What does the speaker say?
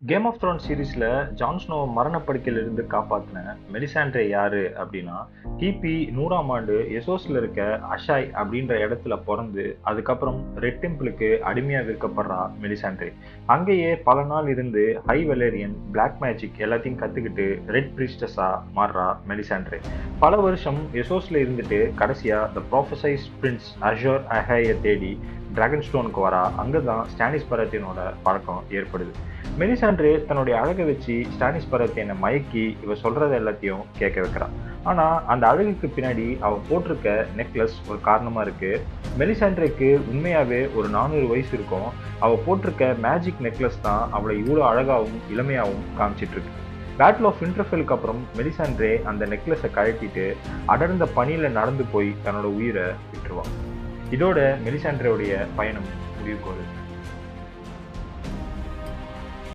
Game of Thrones சீரீஸ்ல Jon Snow மரணப்படுக்கையிலிருந்து காப்பாத்தின மெலிசாண்ட்ரே யாரு அப்படின்னா, கிபி 100ஆம் ஆண்டு எசோஸ்ல இருக்க அஷாய் அப்படின்ற இடத்துல பிறந்து அதுக்கப்புறம் ரெட் டெம்பிளுக்கு அடிமையா விற்கப்படுறா மெலிசாண்ட்ரே. அங்கேயே பல நாள் இருந்து ஹை வெலேரியன் பிளாக் மேஜிக் எல்லாத்தையும் கத்துக்கிட்டு ரெட் பிரீஸ்டஸா மாறுறா மெலிசாண்ட்ரே. பல வருஷம் எசோஸ்ல இருந்துட்டு கடைசியா த ப்ராஃபசைஸ் பிரின்ஸ் அஷோர் அஹேயை தேடி டிராகன் ஸ்டோனுக்கு வரா. அங்கதான் ஸ்டானிஸ் பரத்தியனோட பழக்கம் ஏற்படுது. மெலிசாண்ட்ரே தன்னுடைய அழகை வச்சு ஸ்டானிஸ் பரத்தியனை மயக்கி இவ சொல்றது எல்லாத்தையும் கேட்க வைக்கிறான். ஆனா அந்த அழகுக்கு பின்னாடி அவ போட்டிருக்க நெக்லஸ் ஒரு காரணமா இருக்கு. மெலிசாண்ட்ரேக்கு உண்மையாவே ஒரு 400 வயசு இருக்கும். அவ போட்டிருக்க மேஜிக் நெக்லஸ் தான் அவளை இவ்வளவு அழகாவும் இளமையாவும் காமிச்சிட்டு இருக்கு. பேட்டில் ஆஃப் விண்டர்ஃபெல்லுக்கு அப்புறம் மெலிசாண்ட்ரே அந்த நெக்லஸை கழட்டிட்டு அடர்ந்த பனியில நடந்து போய் தன்னோட உயிரை விட்டுருவான். இதோட மெலிசாண்ட்ரேவுடைய பயணம் முடிவுக்கு வருது.